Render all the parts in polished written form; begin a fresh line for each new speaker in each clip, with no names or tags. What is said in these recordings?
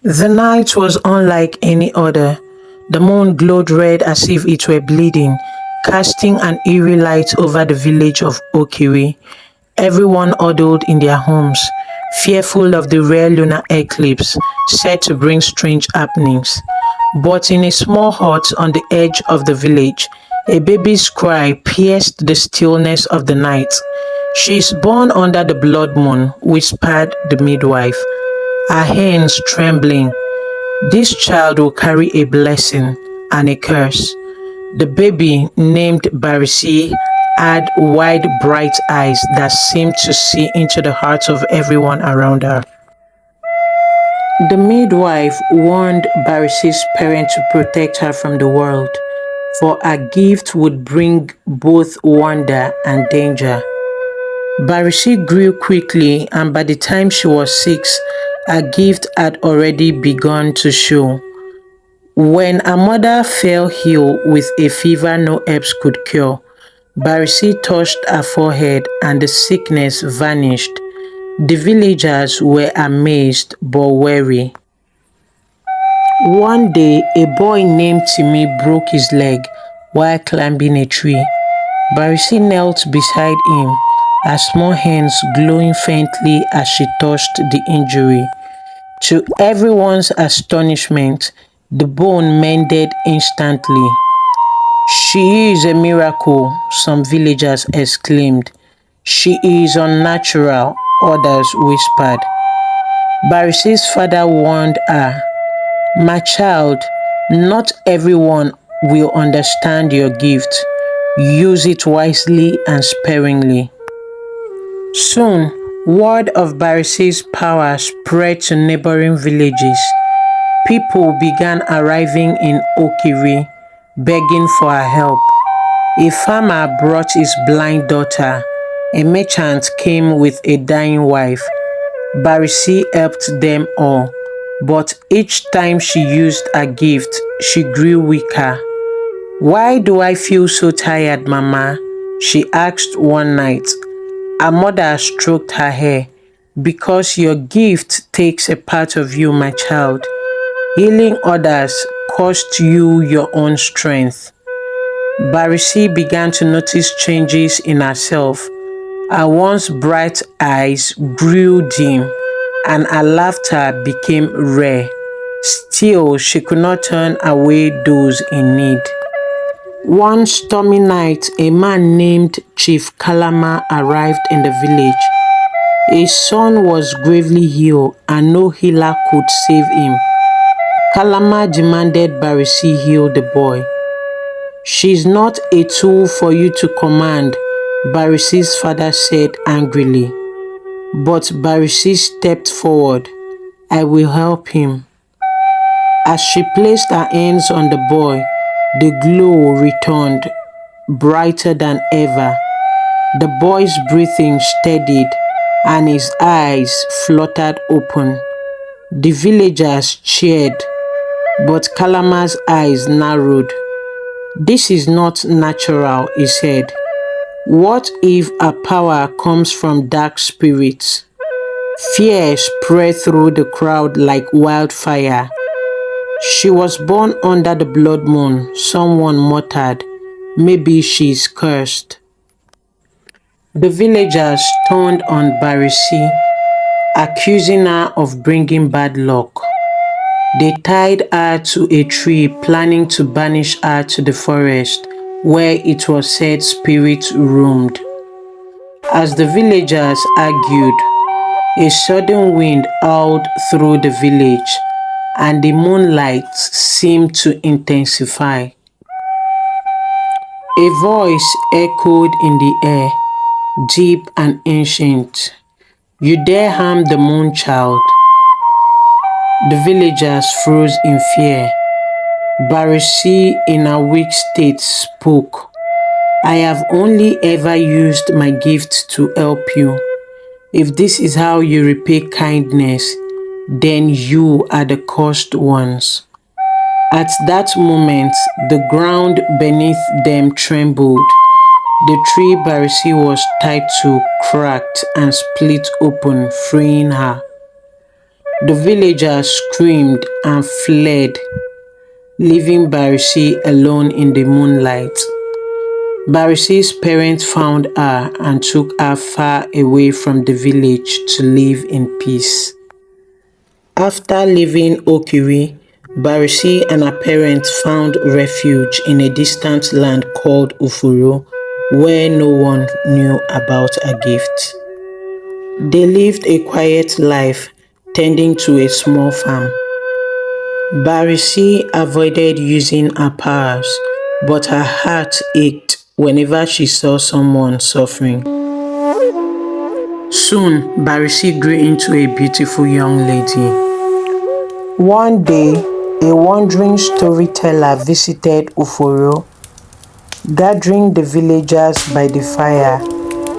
The night was unlike any other. The moon glowed red as if it were bleeding, casting an eerie light over the village of Okiri. Everyone huddled in their homes, fearful of the rare lunar eclipse said to bring strange happenings. But in a small hut on the edge of the village, a baby's cry pierced the stillness of the night. "She is born under the blood moon," whispered the midwife, her hands trembling. "This child will carry a blessing and a curse." The baby, named Barisi, had wide, bright eyes that seemed to see into the hearts of everyone around her. The midwife warned Barisi's parents to protect her from the world, for her gift would bring both wonder and danger. Barisi grew quickly, and by the time she was 6, her gift had already begun to show. When her mother fell ill with a fever no herbs could cure, Barisi touched her forehead and the sickness vanished. The villagers were amazed but wary. One day, a boy named Timmy broke his leg while climbing a tree. Barisi knelt beside him, her small hands glowing faintly as she touched the injury. To everyone's astonishment, the bone mended instantly. "She is a miracle," some villagers exclaimed. "She is unnatural," others whispered. Barisi's father warned her, "My child, not everyone will understand your gift. Use it wisely and sparingly." Soon, word of Barisi's power spread to neighboring villages. People began arriving in Okiri, begging for her help. A farmer brought his blind daughter. A merchant came with a dying wife. Barisi helped them all, but each time she used her gift, she grew weaker. "Why do I feel so tired, Mama?" she asked one night. Her mother stroked her hair. "Because your gift takes a part of you, my child. Healing others cost you your own strength." Barisi began to notice changes in herself. Her once bright eyes grew dim, and her laughter became rare. Still, she could not turn away those in need. One stormy night, a man named Chief Kalama arrived in the village. His son was gravely ill, and no healer could save him. Kalama demanded Barisi heal the boy. "She's not a tool for you to command," Barisi's father said angrily. But Barisi stepped forward. "I will help him." As she placed her hands on the boy, the glow returned, brighter than ever. The boy's breathing steadied, and his eyes fluttered open. The villagers cheered, but Kalama's eyes narrowed. "This is not natural," he said. "What if our power comes from dark spirits?" Fear spread through the crowd like wildfire. "She was born under the blood moon," someone muttered. "Maybe she's cursed." The villagers turned on Barisi, accusing her of bringing bad luck. They tied her to a tree, planning to banish her to the forest, where it was said spirits roamed. As the villagers argued, a sudden wind howled through the village, and the moonlight seemed to intensify. A voice echoed in the air, deep and ancient. "You dare harm the moon child?" The villagers froze in fear. Barisi, in a weak state, spoke. "I have only ever used my gift to help you. If this is how you repay kindness, then you are the cursed ones." At that moment, the ground beneath them trembled. The tree Barisi was tied to cracked and split open, freeing her. The villagers screamed and fled, leaving Barisi alone in the moonlight. Barisi's parents found her and took her far away from the village to live in peace. After leaving Okiri, Barisi and her parents found refuge in a distant land called Ufuru, where no one knew about her gift. They lived a quiet life, tending to a small farm. Barisi avoided using her powers, but her heart ached whenever she saw someone suffering. Soon, Barisi grew into a beautiful young lady. One day, a wandering storyteller visited Uforo. Gathering the villagers by the fire,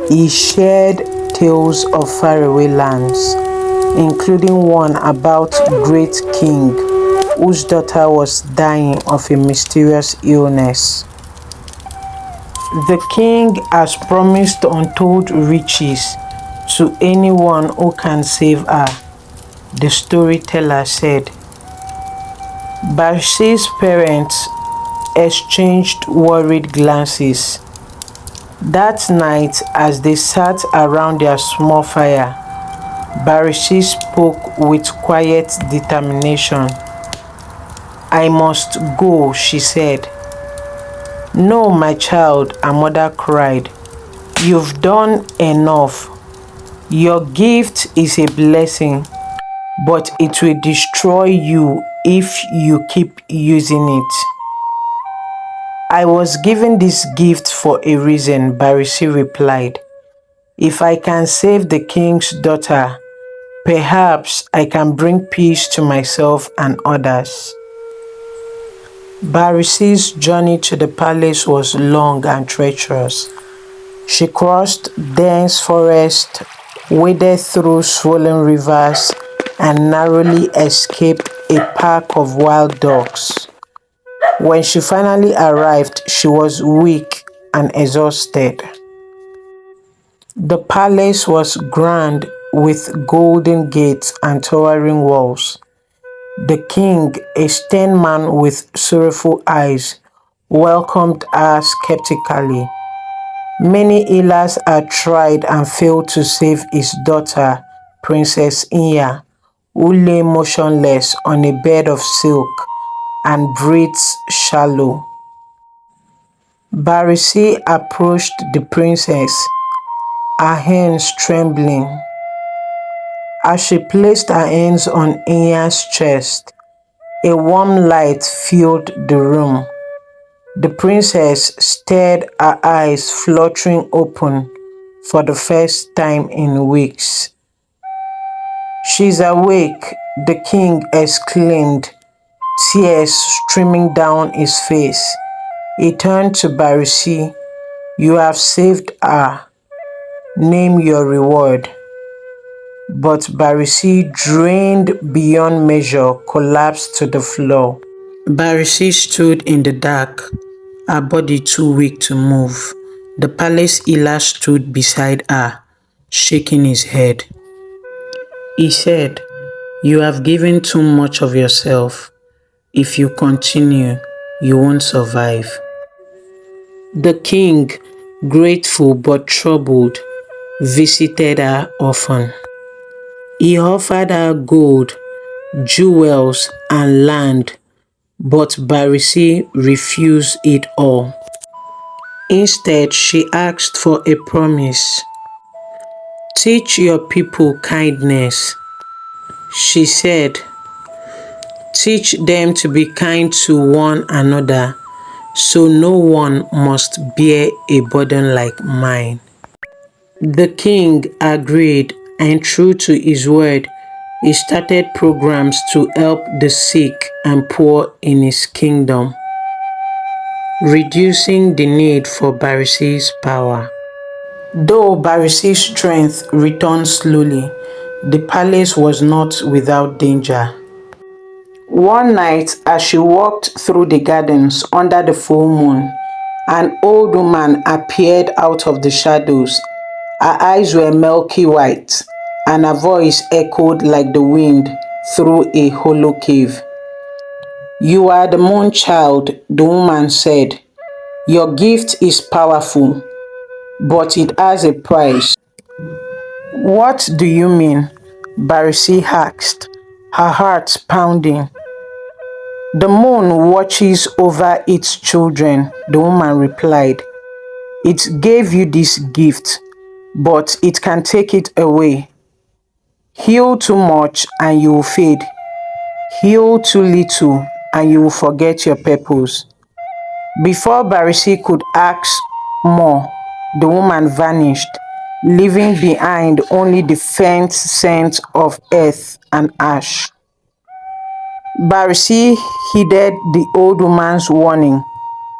he shared tales of faraway lands, including one about great king whose daughter was dying of a mysterious illness. The king has promised untold riches to anyone who can save her, the storyteller said. Barisi's parents exchanged worried glances. That night, as they sat around their small fire, Barisi spoke with quiet determination. "I must go," she said. "No, my child," her mother cried. "You've done enough. Your gift is a blessing, but it will destroy you if you keep using it." "I was given this gift for a reason," Barisi replied. "If I can save the king's daughter, perhaps I can bring peace to myself and others." Barisi's journey to the palace was long and treacherous. She crossed dense forests, waded through swollen rivers, and narrowly escaped a pack of wild dogs. When she finally arrived, she was weak and exhausted. The palace was grand with golden gates and towering walls. The king, a stern man with sorrowful eyes, welcomed her skeptically. Many healers had tried and failed to save his daughter, Princess Inya, who lay motionless on a bed of silk and breathes shallow. Barisi approached the princess, her hands trembling. As she placed her hands on Inya's chest, a warm light filled the room. The princess stared, her eyes fluttering open for the first time in weeks. "She's awake," the king exclaimed, tears streaming down his face. He turned to Barisi. "You have saved her. Name your reward." But Barisi, drained beyond measure, collapsed to the floor. Barisi stood in the dark, her body too weak to move. The palace healer stood beside her, shaking his head. He said, "You have given too much of yourself. If you continue, you won't survive." The king, grateful but troubled, visited her often. He offered her gold, jewels, and land, but Barisi refused it all. Instead, she asked for a promise. "Teach your people kindness," she said. "Teach them to be kind to one another, so no one must bear a burden like mine." The king agreed, and true to his word, he started programs to help the sick and poor in his kingdom, reducing the need for Barisi's power. Though Barisi's strength returned slowly, the palace was not without danger. One night, as she walked through the gardens under the full moon, an old woman appeared out of the shadows. Her eyes were milky white, and her voice echoed like the wind. through a hollow cave. "You are the moon child," the woman said. "Your gift is powerful, but it has a price." "What do you mean?" Barisi asked, her heart pounding. "The moon watches over its children," the woman replied. "It gave you this gift, but it can take it away. Heal too much and you will fade. Heal too little and you will forget your purpose." Before Barisi could ask more, the woman vanished, leaving behind only the faint scent of earth and ash. Barisi heeded the old woman's warning.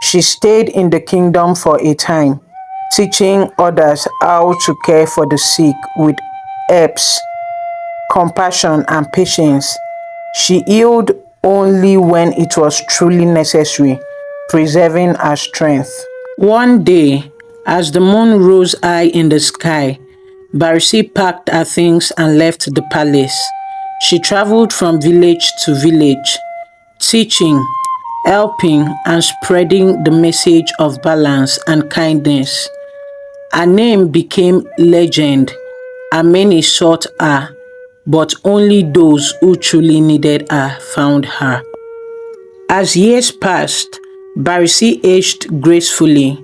She stayed in the kingdom for a time, teaching others how to care for the sick with herbs, compassion, and patience. She healed only when it was truly necessary, preserving her strength. One day, as the moon rose high in the sky, Barisi packed her things and left the palace. She traveled from village to village, teaching, helping, and spreading the message of balance and kindness. Her name became legend, and many sought her, but only those who truly needed her found her. As years passed, Barisi aged gracefully,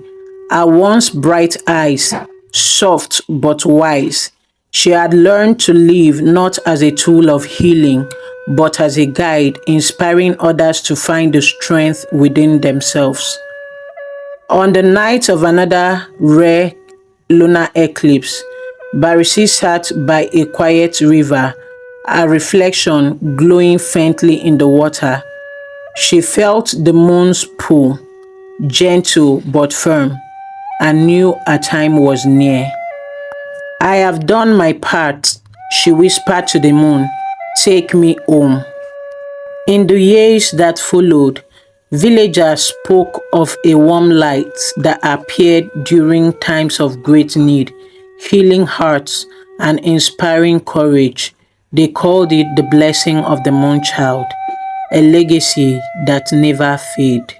her once bright eyes soft but wise. She had learned to live not as a tool of healing, but as a guide, inspiring others to find the strength within themselves. On the night of another rare lunar eclipse, Barisi sat by a quiet river, her reflection glowing faintly in the water. She felt the moon's pull, gentle but firm, and knew her time was near. "I have done my part," she whispered to the moon. "Take me home." In the years that followed, villagers spoke of a warm light that appeared during times of great need, healing hearts and inspiring courage. They called it the blessing of the moon child, a legacy that never fades.